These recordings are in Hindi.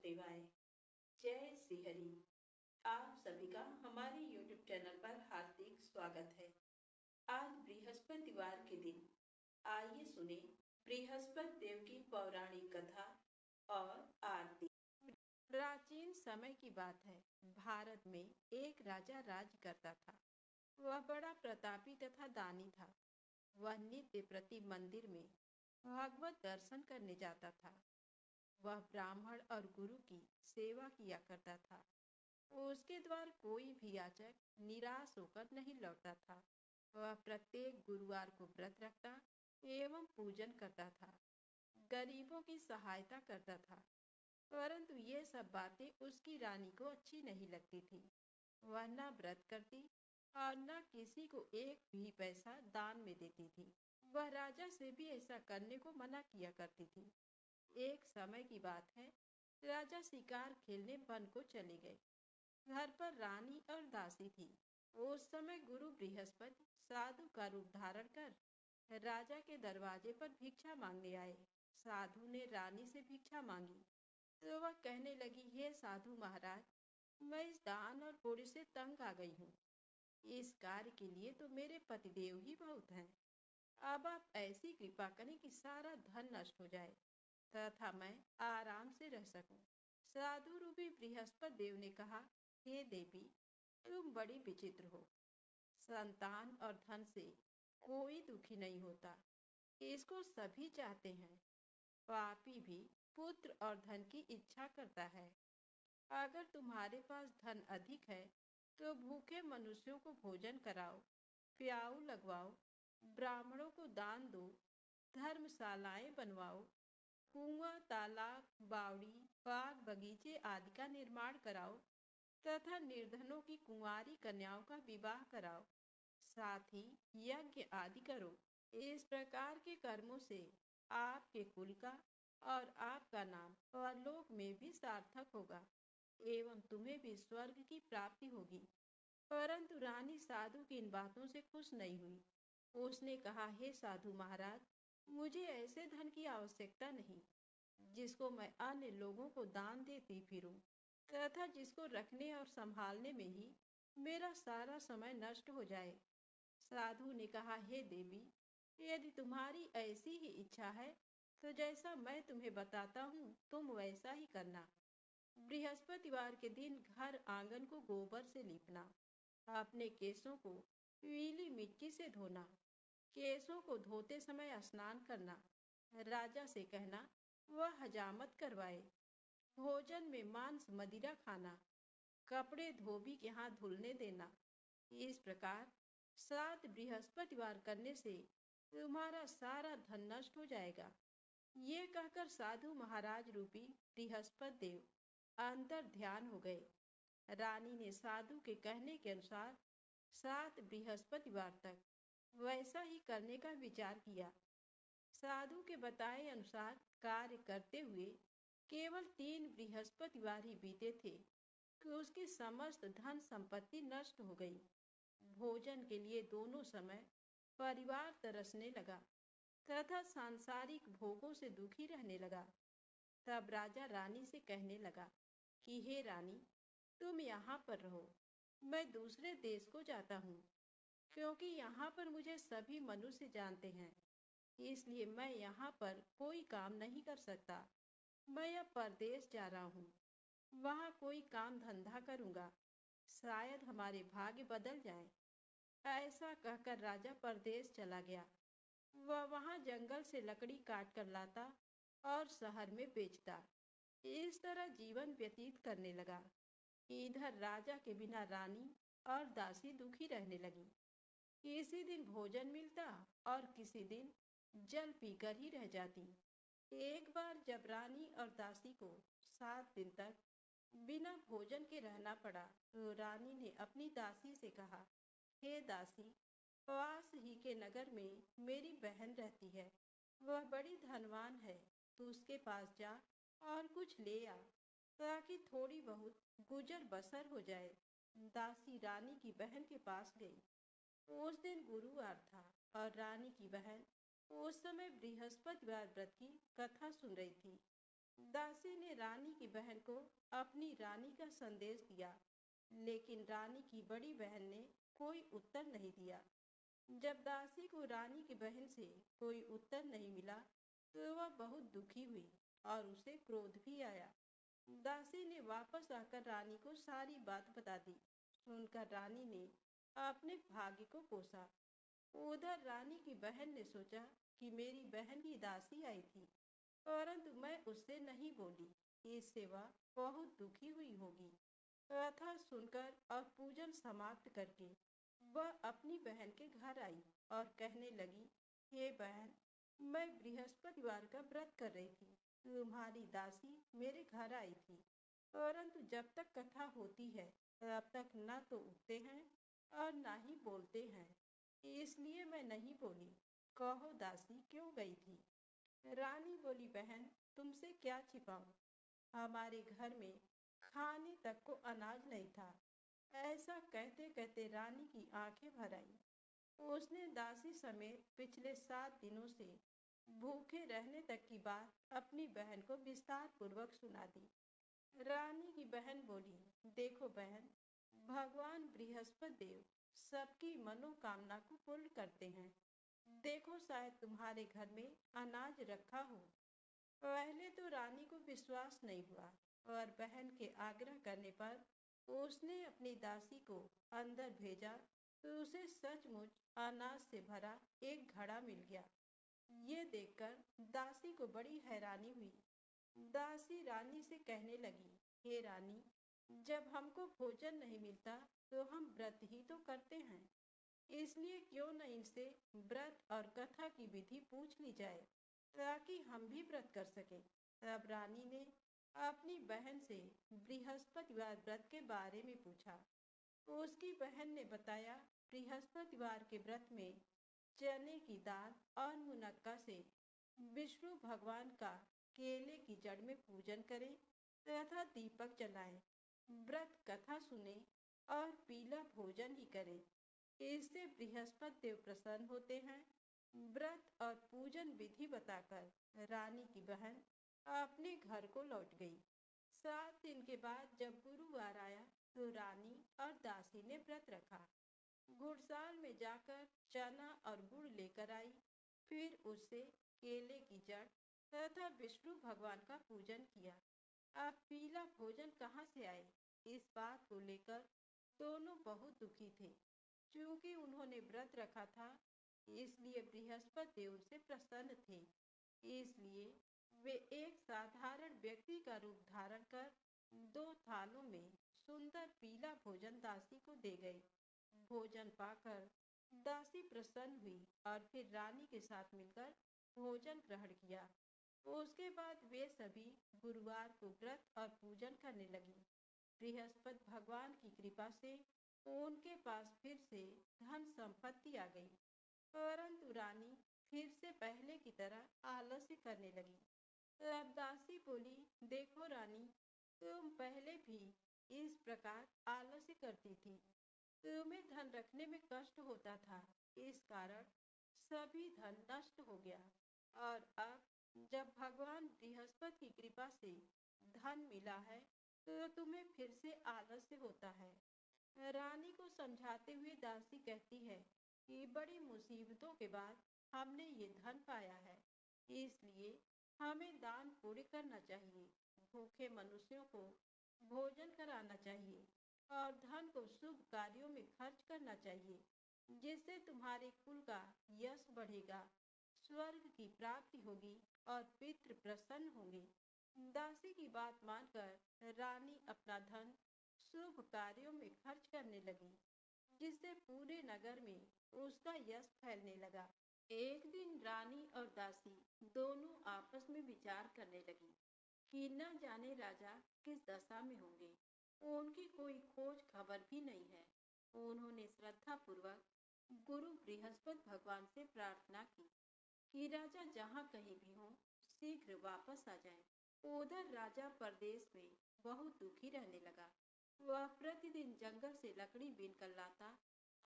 देवाय। जय श्री हरि। आप सभी का हमारे YouTube चैनल पर हार्दिक स्वागत है। आज बृहस्पतिवार के दिन आइए सुने बृहस्पति देव की पौराणिक कथा और आरती। प्राचीन समय की बात है। भारत में एक राजा राज करता था। वह बड़ा प्रतापी तथा दानी था। वह नित्य प्रति मंदिर में भागवत दर्शन करने जाता था। वह ब्राह्मण और गुरु की सेवा किया करता था। उसके द्वार कोई भी याचक निराश होकर नहीं लौटता था। वह प्रत्येक गुरुवार को व्रत रखता एवं पूजन करता था। गरीबों की सहायता करता था। परंतु ये सब बातें उसकी रानी को अच्छी नहीं लगती थी। वह न व्रत करती और न किसी को एक भी पैसा दान में देती थी। वह राजा से भी ऐसा करने को मना किया करती थी। एक समय की बात है। राजा शिकार खेलने वन को चले गए। घर पर रानी और दासी थी। उस समय गुरु बृहस्पति साधु का रूप धारण कर राजा के दरवाजे पर भिक्षा मांगने आए। साधु ने रानी से भिक्षा मांगी तो वह कहने लगी, हे साधु महाराज, मैं इस दान और पुण्य से तंग आ गई हूँ। इस कार्य के लिए तो मेरे पतिदेव ही बहुत हैं। अब आप ऐसी कृपा करें कि सारा धन नष्ट हो जाए तथा मैं आराम से रह सकूं। साधु रूपी बृहस्पति देव ने कहा, हे देवी, तुम बड़ी विचित्र हो। संतान और धन से कोई दुखी नहीं होता, इसको सभी चाहते हैं। पापी भी पुत्र और धन की इच्छा करता है। अगर तुम्हारे पास धन अधिक है तो भूखे मनुष्यों को भोजन कराओ, प्याऊ लगवाओ, ब्राह्मणों को दान दो, धर्मशालाएं बनवाओ, कुआं, तालाब, बावड़ी, बाग बगीचे आदि का निर्माण कराओ तथा निर्धनों की कुंवारी कन्याओं का विवाह कराओ। साथ ही यज्ञ आदि करो। इस प्रकार के कर्मों से आपके कुल का और आपका नाम परलोक में भी सार्थक होगा एवं तुम्हें भी स्वर्ग की प्राप्ति होगी। परंतु रानी साधु की इन बातों से खुश नहीं हुई। उसने कहा, हे साधु महाराज, मुझे ऐसे धन की आवश्यकता नहीं जिसको मैं अन्य लोगों को दान देती फिरूं तथा जिसको रखने और संभालने में ही मेरा सारा समय नष्ट हो जाए। साधु ने कहा, हे देवी, यदि तुम्हारी ऐसी ही इच्छा है तो जैसा मैं तुम्हें बताता हूँ तुम वैसा ही करना। बृहस्पतिवार के दिन घर आंगन को गोबर से लीपना, अपने केसों को पीली मिट्टी से धोना, केसों को धोते समय स्नान करना, राजा से कहना वह हजामत करवाए, भोजन में मांस मदिरा खाना, कपड़े धोबी के हाथ धुलने देना। इस प्रकार 7 बृहस्पतिवार करने से तुम्हारा सारा धन नष्ट हो जाएगा। ये कहकर साधु महाराज रूपी बृहस्पति देव अंतर ध्यान हो गए। रानी ने साधु के कहने के अनुसार 7 बृहस्पतिवार तक वैसा ही करने का विचार किया। साधु के बताए अनुसार कार्य करते हुए केवल 3 बृहस्पतिवार ही बीते थे कि उसकी समस्त धन संपत्ति नष्ट हो गई। भोजन के लिए दोनों समय परिवार तरसने लगा तथा सांसारिक भोगों से दुखी रहने लगा। तब राजा रानी से कहने लगा कि हे रानी, तुम यहाँ पर रहो, मैं दूसरे देश को जाता हूँ, क्योंकि यहाँ पर मुझे सभी मनुष्य जानते हैं, इसलिए मैं यहाँ पर कोई काम नहीं कर सकता। मैं अब परदेश जा रहा हूँ, वहाँ कोई काम धंधा करूँगा, शायद हमारे भाग्य बदल जाए। ऐसा कहकर राजा परदेश चला गया। वह वहाँ जंगल से लकड़ी काट कर लाता और शहर में बेचता। इस तरह जीवन व्यतीत करने लगा। इधर राजा के बिना रानी और दासी दुखी रहने लगी। किसी दिन भोजन मिलता और किसी दिन जल पीकर ही रह जाती। एक बार जब रानी और दासी को 7 दिन तक बिना भोजन के रहना पड़ा तो रानी ने अपनी दासी से कहा, हे दासी, पास ही के नगर में मेरी बहन रहती है, वह बड़ी धनवान है, तू उसके पास जा और कुछ ले आ ताकि थोड़ी बहुत गुजर बसर हो जाए। दासी रानी की बहन के पास गई। उस दिन गुरुवार था और रानी की बहन उस समय बृहस्पतिवार व्रत की कथा सुन रही थी। दासी ने रानी की बहन को अपनी रानी का संदेश दिया, लेकिन रानी की बड़ी बहन ने कोई उत्तर नहीं दिया। जब दासी को रानी की बहन से कोई उत्तर नहीं मिला, तो वह बहुत दुखी हुई और उसे क्रोध भी आया। दासी ने वापस आकर रानी को सारी बात बता दी। सुनकर रानी ने अपने भाग्य को कोसा। उधर रानी की बहन ने सोचा कि मेरी बहन की दासी आई थी, परंतु मैं उससे नहीं बोली। इससे वह बहुत दुखी हुई होगी। कथा सुनकर और पूजन समाप्त करके वह अपनी बहन के घर आई और कहने लगी, हे बहन, मैं बृहस्पतिवार का व्रत कर रही थी। तुम्हारी दासी मेरे घर आई थी, परंतु जब तक कथा होती है तब तक न तो उठते हैं और न ही बोलते हैं, इसलिए मैं नहीं बोली। कहो दासी क्यों गई थी? रानी बोली, बहन, तुमसे क्या छिपाऊं? हमारे घर में खाने तक को अनाज नहीं था। ऐसा कहते कहते रानी की आंखें भर आईं। उसने दासी समेत पिछले 7 दिनों से भूखे रहने तक की बात अपनी बहन को विस्तार पूर्वक सुना दी। रानी की बहन बोली, देखो बहन, भगवान बृहस्पति देव सबकी मनोकामना को पूर्ण करते हैं। देखो, शायद तुम्हारे घर में अनाज रखा हो। पहले तो रानी को विश्वास नहीं हुआ और बहन के आग्रह करने पर उसने अपनी दासी को अंदर भेजा, तो उसे सचमुच अनाज से भरा एक घड़ा मिल गया। ये देखकर दासी को बड़ी हैरानी हुई। दासी रानी से कहने लगी, हे रानी, जब हमको भोजन नहीं मिलता तो हम व्रत ही तो करते हैं, इसलिए क्यों न इनसे व्रत और कथा की विधि पूछ ली जाए, ताकि हम भी व्रत कर सकें। तब रानी ने अपनी बहन से बृहस्पतिवार व्रत के बारे में पूछा। उसकी बहन ने बताया, बृहस्पतिवार के व्रत में चने की दाल और मुनक्का से विष्णु भगवान का केले की जड़ में पूजन करें तथा दीपक जलाएं, व्रत कथा सुने और पीला भोजन ही करें। इससे बृहस्पति देव प्रसन्न होते हैं। व्रत और पूजन विधि बताकर रानी की बहन अपने घर को लौट गई। 7 दिन के बाद जब गुरुवार आया तो रानी और दासी ने व्रत रखा। घुड़साल में जाकर चना और गुड़ लेकर आई, फिर उससे केले की जड़ तथा विष्णु भगवान का पूजन किया। अब पीला भोजन कहाँ से आए, इस बात को लेकर दोनों बहुत दुखी थे। क्योंकि उन्होंने व्रत रखा था, इसलिए बृहस्पति देव उनसे प्रसन्न थे। इसलिए वे एक साधारण व्यक्ति का रूप धारण कर 2 थालों में सुंदर पीला भोजन दासी को दे गए। भोजन पाकर दासी प्रसन्न हुई और फिर रानी के साथ मिलकर भोजन ग्रहण किया। उसके बाद वे सभी गुरुवार को व्रत और पूजन करने लगी। बृहस्पति भगवान की कृपा से उनके पास फिर से धन संपत्ति आ गई, परंतु रानी फिर से पहले की तरह आलस्य करने लगी। तब दासी बोली, देखो रानी, तुम पहले भी इस प्रकार आलस्य करती थी। तुम्हें धन रखने में कष्ट होता था, इस कारण सभी धन नष्ट हो गया, और अब जब भगवान बृहस्पति की कृपा से धन मिला है तो तुम्हें फिर से आलस्य होता है। रानी को समझाते हुए दासी कहती है कि बड़ी मुसीबतों के बाद हमने ये धन पाया है, इसलिए हमें दान पुण्य करना चाहिए, भूखे मनुष्यों को भोजन कराना चाहिए और धन को शुभ कार्यों में खर्च करना चाहिए, जिससे तुम्हारे कुल का यश बढ़ेगा, स्वर्ग की प्राप्ति होगी और पितृ प्रसन्न होंगे। दासी की बात मानकर रानी अपना धन शुभ कार्यों में खर्च करने लगी, जिससे पूरे नगर में उसका यश फैलने लगा। एक दिन रानी और दासी दोनों आपस में विचार करने लगी कि न जाने राजा किस दशा में होंगे। उनकी कोई खोज खबर भी नहीं है। उन्होंने श्रद्धा पूर्वक गुरु बृहस्पति भगवान से प्रार्थना की कि राजा जहाँ कहीं भी हो, शीघ्र वापस आ जाएं। उधर राजा परदेश में बहुत दुखी रहने लगा। वह प्रतिदिन जंगल से लकड़ी बीनकर लाता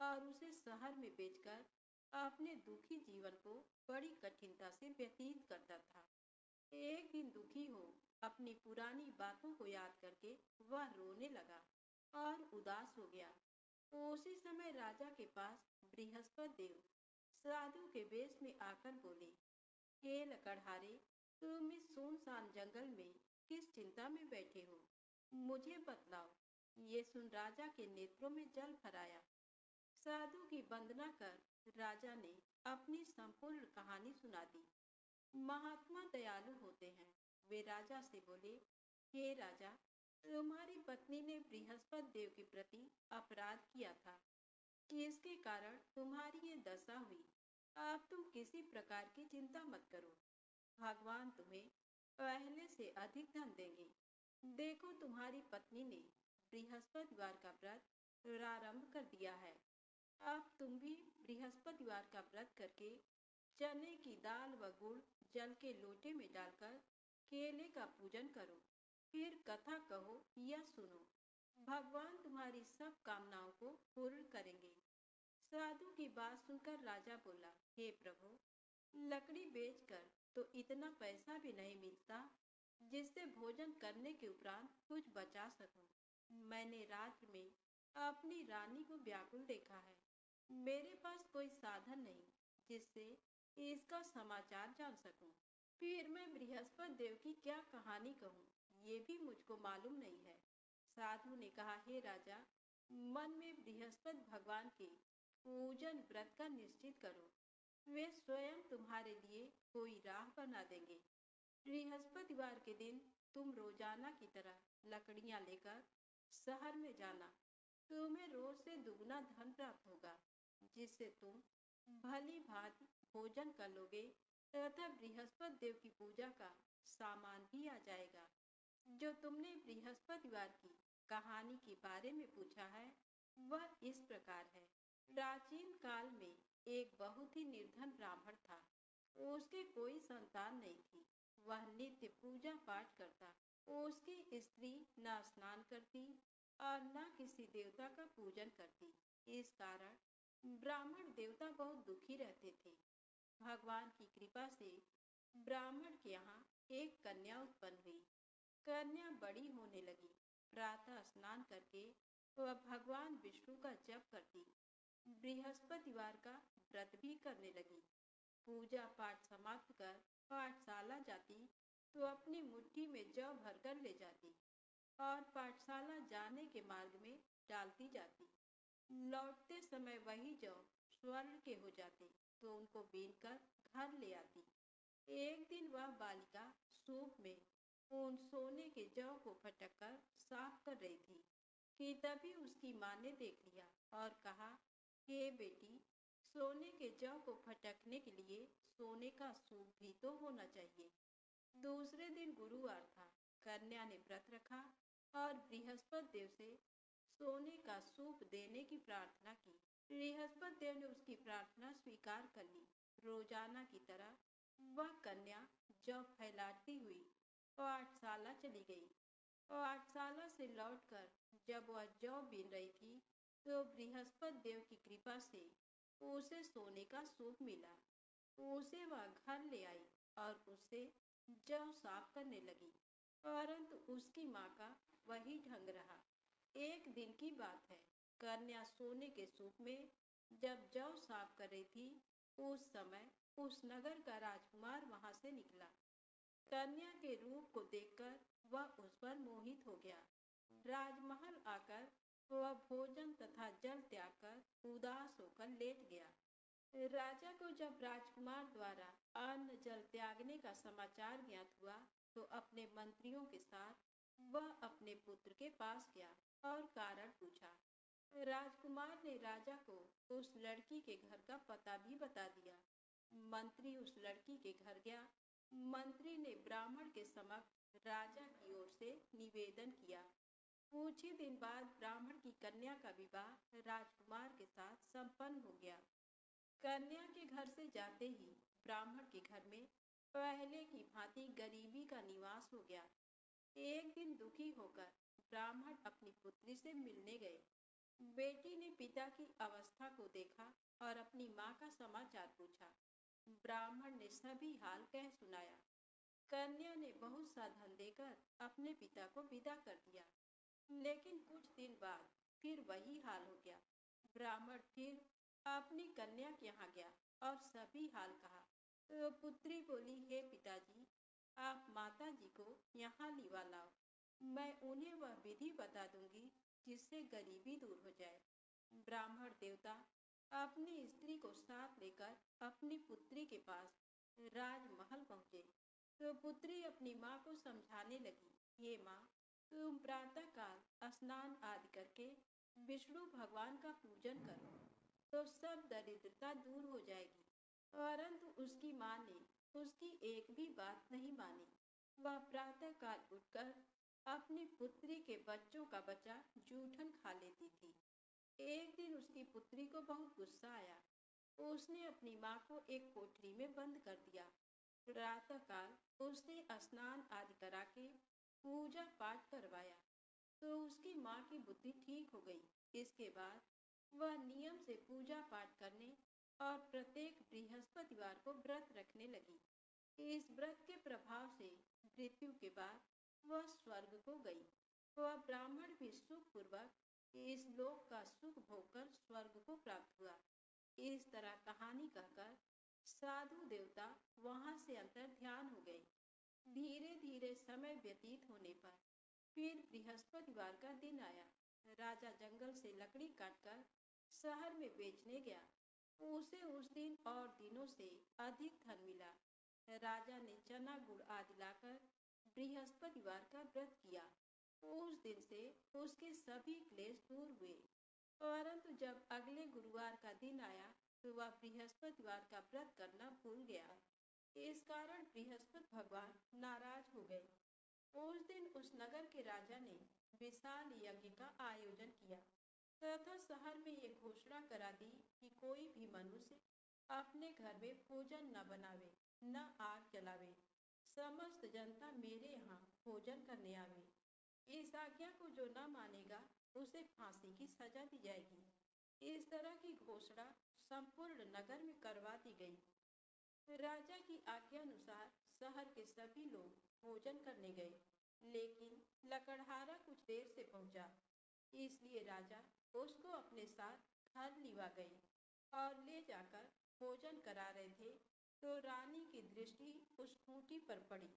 और उसे शहर में बेचकर अपने दुखी जीवन को बड़ी कठिनता से व्यतीत करता था। एक दिन दुखी हो अपनी पुरानी बातों को याद करके वह रोने लगा और उदास हो गया। उसी समय राजा के पास बृहस्पति देव साधु के वेश में आकर बोले, हे लकड़हारे, तुम इस सुनसान जंगल में किस चिंता में बैठे हो? मुझे बतलाओ। ये सुन राजा के नेत्रों में जल भर आया। साधु की वंदना कर राजा ने अपनी संपूर्ण कहानी सुना दी। महात्मा दयालु होते हैं। वे राजा से बोले, हे राजा, तुम्हारी पत्नी ने बृहस्पति देव के प्रति अपराध किया था, इसके कारण तुम्हारी ये दशा हुई। अब तुम किसी प्रकार की चिंता मत करो। भगवान तुम्हें पहले से अधिक धन देंगे। देखो, तुम्हारी पत्नी ने बृहस्पतिवार का व्रत प्रारंभ कर दिया है। अब तुम भी बृहस्पतिवार का व्रत करके चने की दाल व गुड़ जल के लोटे में डालकर केले का पूजन करो। फिर कथा कहो या सुनो। भगवान तुम्हारी सब कामनाओं को पूर्ण करेंगे। साधु की बात सुनकर राजा बोला, हे प्रभु, लकड़ी बेचकर तो इतना पैसा भी नहीं मिलता जिससे भोजन करने के उपरांत कुछ बचा सकूं। मैंने रात में अपनी रानी को व्याकुल देखा है। मेरे पास कोई साधन नहीं जिससे इसका समाचार जान सकूं। फिर मैं बृहस्पति देव की क्या कहानी कहूँ, ये भी मुझको मालूम नहीं है। साधु ने कहा, हे राजा, मन में बृहस्पति भगवान के पूजन व्रत का निश्चित करो। वे स्वयं तुम्हारे लिए कोई राह बना देंगे। बृहस्पतिवार के दिन तुम रोजाना की तरह लकड़ियां लेकर शहर में जाना। तुम्हें रोज से दुगना धन प्राप्त होगा, जिससे तुम भली भांति भोजन कर लोगे तथा बृहस्पति देव की पूजा का सामान भी आ जाएगा। जो तुमने बृहस्पतिवार की कहानी के बारे में पूछा है, वह इस प्रकार है। प्राचीन काल में एक बहुत ही निर्धन ब्राह्मण था। उसके कोई संतान नहीं थी। वह नित्य पूजा पाठ करता। उसकी स्त्री न स्नान करती और न किसी देवता का पूजन करती। इस कारण ब्राह्मण देवता बहुत दुखी रहते थे। भगवान की कृपा से ब्राह्मण के यहाँ एक कन्या उत्पन्न हुई। कन्या बड़ी होने लगी। प्रातः स्नान करके वह भगवान विष्णु का जप करती। बृहस्पतिवार का व्रत भी करने लगी। पूजा पाठ समाप्त कर पाठशाला जाती तो अपनी मुट्ठी में जौ भरकर ले जाती और पाठशाला जाने के मार्ग में डालती जाती। लौटते समय वही जौ स्वर्ण के हो जाते तो उनको बीनकर घर ले आती। एक दिन वह बालिका सूप में उन सोने के जौ को फटक कर साफ कर रही थी कि तभी उसकी माँ ने देख लिया और कहा, हे बेटी, सोने के जौ को फटकने के लिए सोने का सूप भी तो होना चाहिए। दूसरे दिन गुरुवार था। कन्या ने व्रत रखा और बृहस्पति देव से सोने का सूप देने की प्रार्थना की। बृहस्पति देव ने उसकी प्रार्थना स्वीकार कर ली। रोजाना की तरह वह कन्या जौ फैलाती हुई पाठशाला चली गई। पाठशाला से लौटकर जब वह जौ बीन रही थी तो बृहस्पति देव की कृपा से उसे सोने का सूप मिला। उसे वह घर ले आई और उसे जौ साफ करने लगी, परंतु उसकी माँ का वही ढंग रहा। एक दिन की बात है। कन्या सोने के सूप में जब जौ साफ कर रही थी, उस समय उस नगर का राजकुमार वहां से निकला। कन्या के रूप को देखकर वह उस पर मोहित हो गया। राजमहल आकर वह भोजन तथा जल त्याग कर उदास होकर लेट गया। राजा को जब राजकुमार द्वारा अन्न जल त्यागने का समाचार ज्ञात हुआ तो अपने मंत्रियों के साथ वह अपने पुत्र के पास गया और कारण पूछा। राजकुमार ने राजा को उस लड़की के घर का पता भी बता दिया। मंत्री उस लड़की के घर गया। मंत्री ने ब्राह्मण के समक्ष राजा की ओर से निवेदन किया। कुछ ही दिन बाद ब्राह्मण की कन्या का विवाह राजकुमार के साथ संपन्न हो गया। कन्या के घर से जाते ही ब्राह्मण के घर में पहले की भांति गरीबी का निवास हो गया। एक दिन दुखी होकर ब्राह्मण अपनी पुत्री से मिलने गए। बेटी ने पिता की अवस्था को देखा और अपनी माँ का समाचार पूछा। ब्राह्मण ने सभी हाल कह सुनाया। कन्या ने बहुत सा धन देकर अपने पिता को विदा कर दिया। लेकिन कुछ दिन बाद फिर वही हाल हो गया। ब्राह्मण फिर अपनी कन्या के यहाँ गया और सभी हाल कहा। तो पुत्री बोली, हे पिताजी, आप माता जी को यहाँ लिवा लाओ। मैं उन्हें वह विधि बता दूंगी जिससे गरीबी दूर हो जाए। ब्राह्मण देवता अपनी स्त्री को साथ लेकर अपनी पुत्री के पास राजमहल पहुंचे। तो पुत्री अपनी माँ को समझाने लगी, हे माँ, तुम प्रातः काल स्नान आदि करके विष्णु भगवान का पूजन करो तो सब दरिद्रता दूर हो जाएगी। परंतु उसकी माँ ने उसकी एक भी बात नहीं मानी। वह प्रातः काल उठकर अपनी पुत्री के बच्चों का बचा जूठन खा लेती थी। एक दिन उसकी पुत्री को बहुत गुस्सा आया। उसने अपनी माँ को एक कोठरी में बंद कर दिया। प्रातः काल उसने स्नान आदि करा के पूजा पाठ करवाया तो उसकी माँ की बुद्धि ठीक हो गई। इसके बाद वह नियम से पूजा पाठ करने और प्रत्येक बृहस्पतिवार को व्रत रखने लगी। इस व्रत के प्रभाव से मृत्यु के बाद वह स्वर्ग को गई। वह ब्राह्मण भी सुखपूर्वक इस लोक का सुख भोगकर स्वर्ग को प्राप्त हुआ। इस तरह कहानी कहकर साधु देवता वहां से अंतर ध्यान हो गए। धीरे धीरे समय व्यतीत होने पर फिर बृहस्पतिवार का दिन आया। राजा जंगल से लकड़ी काटकर शहर में बेचने गया। उसे उस दिन और दिनों से अधिक धन मिला। राजा ने चना गुड़ आदि लाकर बृहस्पतिवार का व्रत किया। उस दिन से उसके सभी क्लेश दूर हुए। परंतु जब अगले गुरुवार का दिन आया तो वह बृहस्पतिवार का व्रत करना भूल गया। इस कारण बृहस्पति भगवान नाराज हो गए। उस दिन उस नगर के राजा ने विशाल यज्ञ का आयोजन किया तथा शहर में ये घोषणा करा दी कि कोई भी मनुष्य अपने घर में भोजन न बनावे, न आग जलावे। समस्त जनता मेरे यहाँ भोजन करने आवे। इस आज्ञा को जो न मानेगा उसे फांसी की सजा दी जाएगी। इस तरह की घोषणा संपूर्ण नगर में करवा दी गई। राजा की आज्ञा अनुसार शहर के सभी लोग भोजन करने गए, लेकिन लकड़हारा कुछ देर से पहुंचा। इसलिए राजा उसको अपने साथ घर लिवा गए और ले जाकर भोजन करा रहे थे तो रानी की दृष्टि उस खूंटी पर पड़ी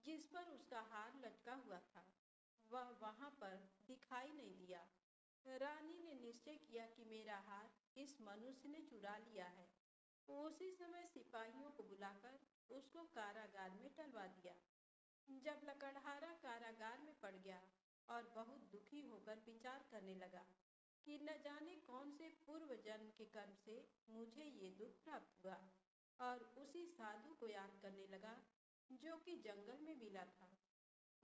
जिस पर उसका हार लटका हुआ था। वह वहां पर दिखाई नहीं दिया। रानी ने निश्चय किया कि मेरा हार इस मनुष्य ने चुरा लिया है। उसी समय सिपाहियों को बुलाकर उसको कारागार में डलवा दिया। जब लकड़हारा कारागार में पड़ गया और बहुत दुखी होकर विचार करने लगा कि न जाने कौन से पूर्व जन्म के कर्म से मुझे ये दुख प्राप्त हुआ, और उसी साधु को याद करने लगा जो कि जंगल में मिला था।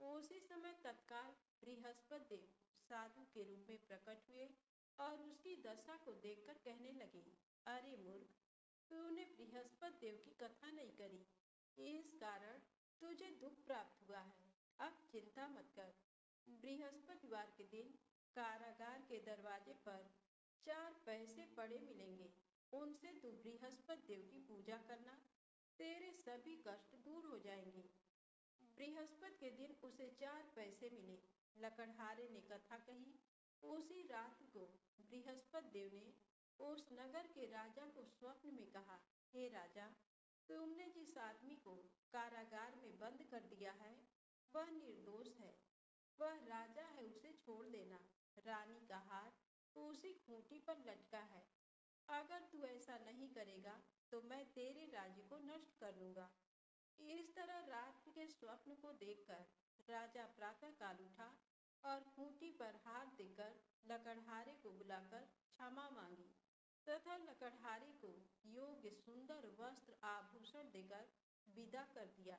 उसी समय तत्काल बृहस्पति देव साधु के रूप में प्रकट हुए और उसकी दशा को देखकर कहने लगे, अरे मूर्ख, तूने बृहस्पति देव की कथा नहीं करी, इस कारण तुझे दुख प्राप्त हुआ है। अब चिंता मत कर। बृहस्पतिवार के दिन कारागार के दरवाजे पर 4 पैसे पड़े मिलेंगे। उनसे तू बृहस्पति देव की पूजा करना, तेरे सभी कष्ट दूर हो जाएंगे। बृहस्पति के दिन उसे 4 पैसे मिले। लकड़हारे ने कथा कही। उसी रात को बृहस्पति देव ने उस नगर के राजा को स्वप्न में कहा, हे राजा, तुमने जिस आदमी को कारागार में बंद कर दिया है वह निर्दोष है। वह राजा है, उसे छोड़ देना। रानी का हार उसी खूंटी पर लटका है। अगर तू ऐसा नहीं करेगा तो मैं तेरे राज्य को नष्ट कर दूंगा। इस तरह रात के स्वप्न को देखकर राजा प्रातः काल उठा और खूंटी पर हार देकर लकड़हारे को बुलाकर क्षमा मांगी तथा लकड़हारे को योग्य सुंदर वस्त्र आभूषण देकर विदा कर दिया।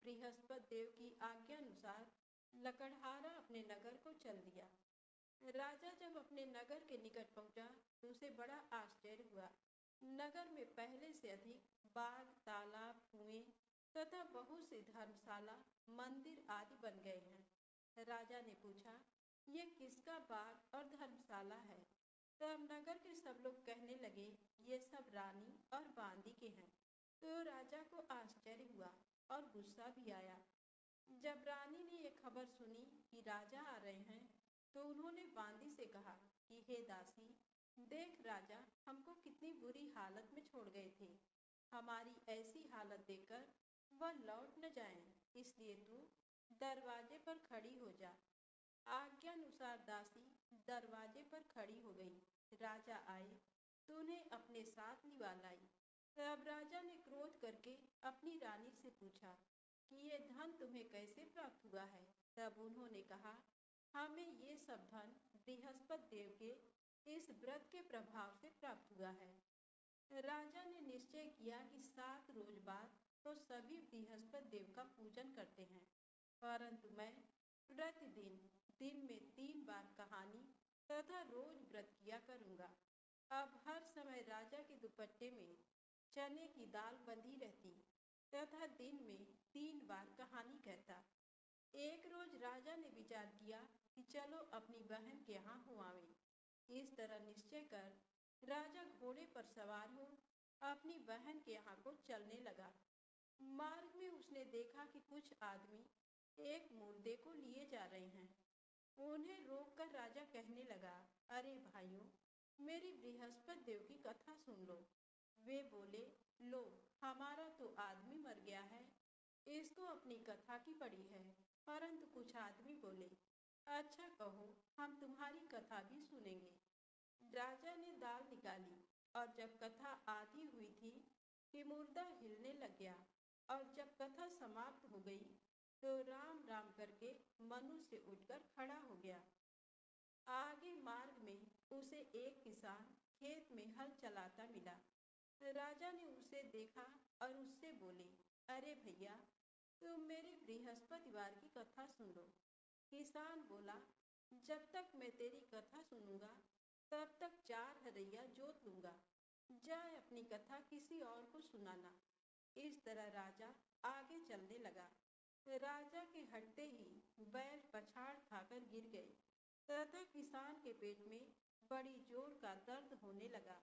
बृहस्पति देव की आज्ञा अनुसार लकड़हारा अपने नगर को चल दिया। राजा जब अपने नगर के निकट पहुंचा तो उसे बड़ा आश्चर्य हुआ। नगर में पहले से अधिक बाग, तालाब, कुएं तथा बहुत सी धर्मशाला, मंदिर आदि बन गए हैं। राजा ने पूछा, ये किसका बाग और धर्मशाला है? तब नगर के सब लोग कहने लगे, ये सब रानी और बांदी के हैं। तो राजा को आश्चर्य हुआ। और गुस्सा भी आया। जब रानी ने ये खबर सुनी कि राजा आ रहे हैं, तो उन्होंने बांदी से कहा कि हे दासी, देख राजा हमको कितनी बुरी हालत में छोड़ गए थे। हमारी ऐसी हालत देखकर वह लौट न जाएं, इसलिए तू दरवाजे पर खड़ी हो जा। आज्ञा अनुसार दासी दरवाजे पर खड़ी हो गई। राजा आए तो उन्हें अपने साथ लिवा लाई। तब राजा ने क्रोध करके अपनी रानी से पूछा कि ये धन तुम्हें कैसे प्राप्त हुआ है। तब उन्होंने कहा, हमें ये सब धन बृहस्पति देव के इस व्रत के प्रभाव से प्राप्त हुआ है। राजा ने निश्चय किया कि 7 रोज बाद तो सभी बृहस्पति देव का पूजन करते हैं, परंतु मैं प्रतिदिन दिन में 3 बार कहानी तथा रोज व्रत किया करूंगा। अब हर समय राजा के दुपट्टे में चने की दाल बंधी रहती तथा दिन में 3 बार कहानी कहता। एक रोज राजा ने विचार किया कि चलो अपनी बहन के यहाँ हो आवें। इस तरह निश्चय कर राजा घोड़े पर सवार हो अपनी बहन के यहाँ को चलने लगा। मार्ग में उसने देखा कि कुछ आदमी एक मुर्दे को लिए जा रहे हैं। उन्हें रोककर राजा कहने लगा, अरे भाइयों, मेरी बृहस्पति देव की कथा सुन लो। वे बोले, लो, हमारा तो आदमी मर गया है, इसको अपनी कथा की पड़ी है। परंतु कुछ आदमी बोले, अच्छा कहो, हम तुम्हारी कथा भी सुनेंगे। राजा ने दाल निकाली और जब कथा आधी हुई थी कि मुर्दा हिलने लग गया, और जब कथा समाप्त हो गई तो राम राम करके मनुष्य उठकर खड़ा हो गया। आगे मार्ग में उसे एक किसान खेत में हल चलाता मिला। राजा ने उसे देखा और उससे बोले, अरे भैया, तुम मेरे बृहस्पतिवार की कथा सुन लो। किसान बोला, जब तक मैं तेरी कथा सुनूंगा तब तक 4 हरैया जोत लूंगा। जाए अपनी कथा किसी और को सुनाना। इस तरह राजा आगे चलने लगा। राजा के हटते ही बैल पछाड़ खाकर गिर गए तथा किसान के पेट में बड़ी जोर का दर्द होने लगा।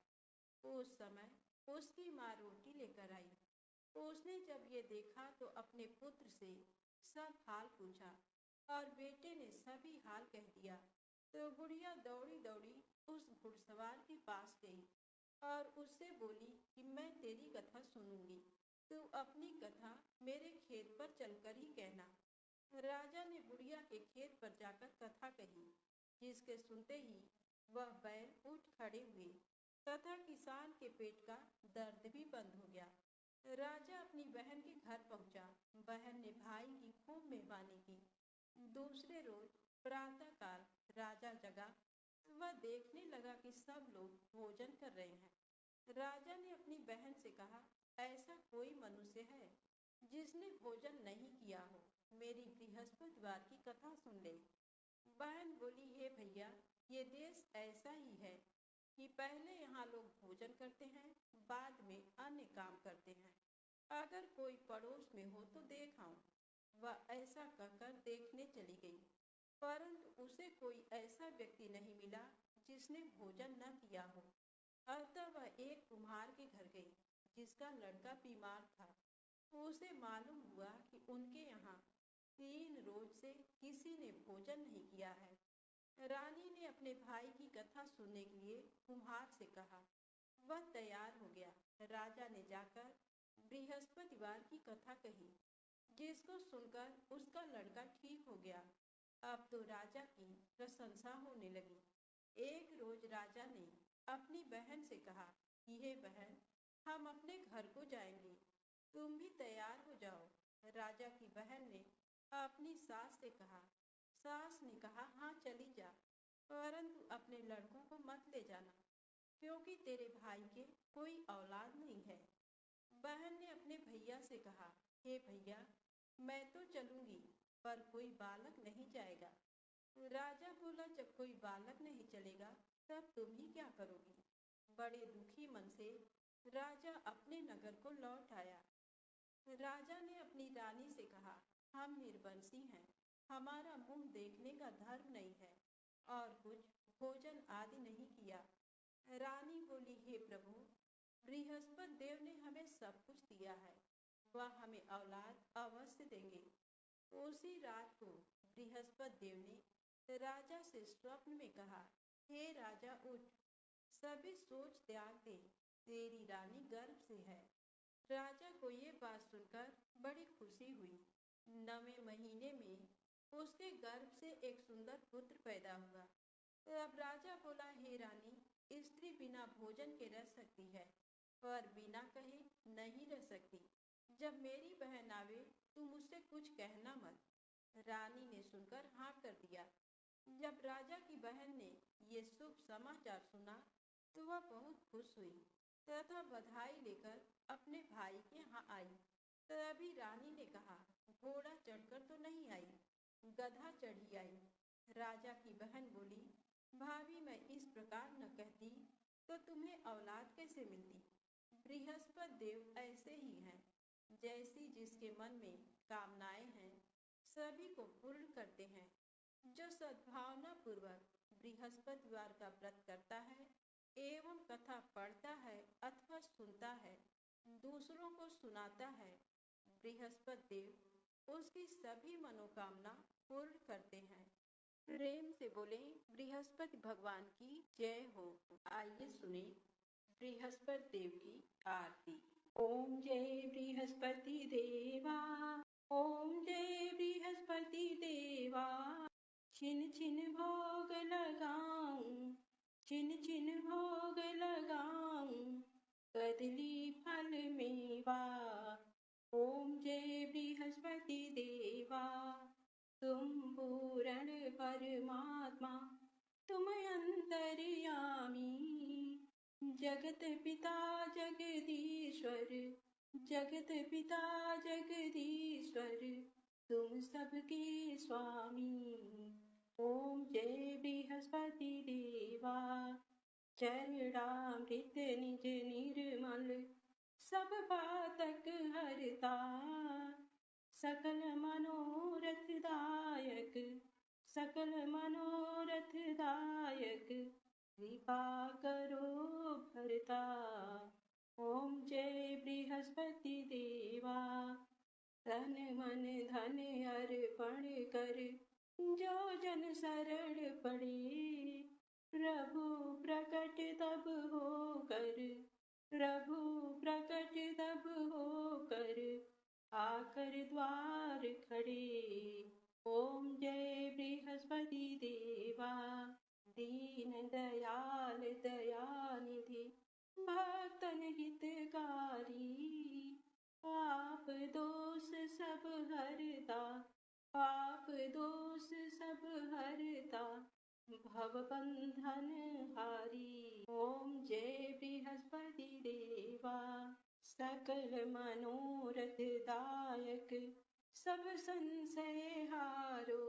उस समय उसकी माँ रोटी लेकर आई। उसने जब ये देखा तो अपने पुत्र से सब हाल पूछा और बेटे ने सभी हाल कह दिया। तो बुढ़िया दौड़ी दौड़ी उस घुड़सवार के पास गई और उससे बोली कि मैं तेरी कथा सुनूंगी, तू अपनी कथा मेरे खेत पर चलकर ही कहना। राजा ने बुढ़िया के खेत पर जाकर कथा कही, जिसके सुनते ही वह बैल उठ खड़े हुए तथा किसान के पेट का दर्द भी बंद हो गया। राजा अपनी बहन के घर पहुंचा। बहन ने भाई की खूब मेहमानी की। दूसरे रोज प्रातःकाल राजा जगा। वह देखने लगा कि सब लोग भोजन कर रहे हैं। राजा ने अपनी बहन से कहा, ऐसा कोई मनुष्य है जिसने भोजन नहीं किया हो, मेरी बृहस्पतिवार की कथा सुन ले। बहन बोली, हे भैया, ये देश ऐसा ही है कि पहले यहाँ लोग भोजन करते हैं, बाद में अन्य काम करते हैं। अगर कोई पड़ोस में हो तो देख आऊं। वह ऐसा कहकर देखने चली गई, परंतु उसे कोई ऐसा व्यक्ति नहीं मिला जिसने भोजन न किया हो। अतः वह एक कुम्हार के घर गई, जिसका लड़का बीमार था। उसे मालूम हुआ कि उनके यहाँ 3 रोज से किसी ने भोजन नहीं किया है। रानी ने अपने भाई की कथा सुनने के लिए कुम्हार से कहा। वह तैयार हो गया। राजा ने जाकर बृहस्पतिवार की कथा कही, जिसको सुनकर उसका लड़का ठीक हो गया। अब तो राजा की प्रशंसा होने लगी। एक रोज राजा ने अपनी बहन से कहा कि हे बहन, हम अपने घर को जाएंगे, तुम भी तैयार हो जाओ। राजा की बहन ने अपनी सास से कहा। सास ने कहा, हाँ चली जा, परंतु अपने लड़कों को मत ले जाना, क्योंकि तेरे भाई के कोई औलाद नहीं है। बहन ने अपने भैया से कहा, हे भैया, मैं तो चलूंगी, पर कोई बालक नहीं जाएगा। राजा बोला, जब कोई बालक नहीं चलेगा तब तुम ही क्या करोगी। बड़े दुखी मन से राजा अपने नगर को लौट आया। राजा ने अपनी रानी से कहा, हम निर्वंशी हैं, हमारा मुंह देखने का धर्म नहीं है और कुछ भोजन आदि नहीं किया। रानी बोली, हे प्रभु, बृहस्पति देव ने हमें सब कुछ दिया है, वह हमें औलाद अवश्य देंगे। उसी रात को बृहस्पति देव ने राजा से स्वप्न में कहा, हे राजा उठ, सभी सोच त्याग दे, तेरी रानी गर्भ से है। राजा को ये बात सुनकर बड़ी खुशी हुई। 9वें महीने में उसके गर्भ से एक सुंदर पुत्र पैदा हुआ। अब राजा बोला, हे रानी, स्त्री बिना भोजन के रह सकती है, पर बिना कहे नहीं रह सकती। जब मेरी बहन आवे तुम उससे कुछ कहना मत। रानी ने सुनकर हाँ कर दिया। जब राजा की बहन ने ये शुभ समाचार सुना तो वह बहुत खुश हुई तथा बधाई लेकर अपने भाई के यहाँ आई। तभी रानी ने कहा, घोड़ा चढ़कर तो नहीं आई, गधा चढ़ी आई। राजा की बहन बोली, भाभी मैं इस प्रकार न कहती तो तुम्हें औलाद कैसे मिलती। बृहस्पति देव ऐसे ही हैं, जैसी जिसके मन में कामनाएं हैं सभी को पूर्ण करते हैं। जो सद्भावना पूर्वक बृहस्पतिवार का व्रत करता है एवं कथा पढ़ता है अथवा सुनता है, दूसरों को सुनाता है, बृहस्पति देव उसकी सभी मनोकामना पूर्ण करते हैं। प्रेम से बोले बृहस्पति भगवान की जय हो। आइए सुने बृहस्पति देव की आरती। ओम जय बृहस्पति देवा, ओम जय बृहस्पति देवा। छिन छिन भोग लगाऊं, छिन छिन भोग लगाऊं, कदली फल मेवा। ओम जय बृहस्पति देवा, तुम पूर्ण परमात्मा, तुम अंतर्यामी, जगत पिता जगदीश्वर, जगत पिता जगदीश्वर, तुम सबके स्वामी। ओम जय बृहस्पति देवा, चरणामृत निज निर्मल, सब पातक हरता, सकल मनोरथ दायक, सकल मनोरथ दायक, कृपा करो भरता। ओम जय बृहस्पति देवा, तन मन धन अर्पण कर, जो जन शरण पड़े, प्रभु प्रकट तब होकर, प्रभु प्रकट तब होकर, आकर द्वार खड़े। ओम जय बृहस्पति देवा, दीन दयाल दयानिधि, भक्तन हितकारी, पाप दोष सब हरता, पाप दोष सब हरता, भव बंधन हारी। ओम जय बृहस्पति देवा, सकल मनोरथ दायक, सब संशय हारो,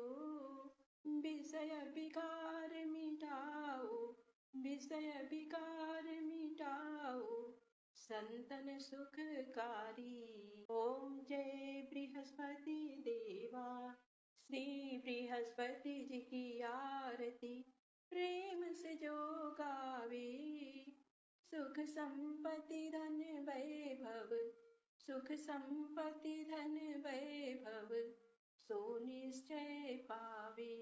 विषय विकार मिटाओ, विषय विकार मिटाओ, संतन सुखकारी। ओम जय बृहस्पति देवा, श्री बृहस्पति जी की आरती प्रेम से जो गावे, सुख संपत्ति धन वैभव, सुख संपत्ति धन वैभव, सो निश्चय पावे।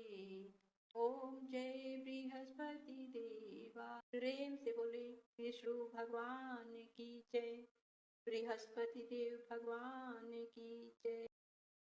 ओम जय बृहस्पति देवा। प्रेम से बोले विष्णु भगवान की जय, बृहस्पति देव भगवान की जय।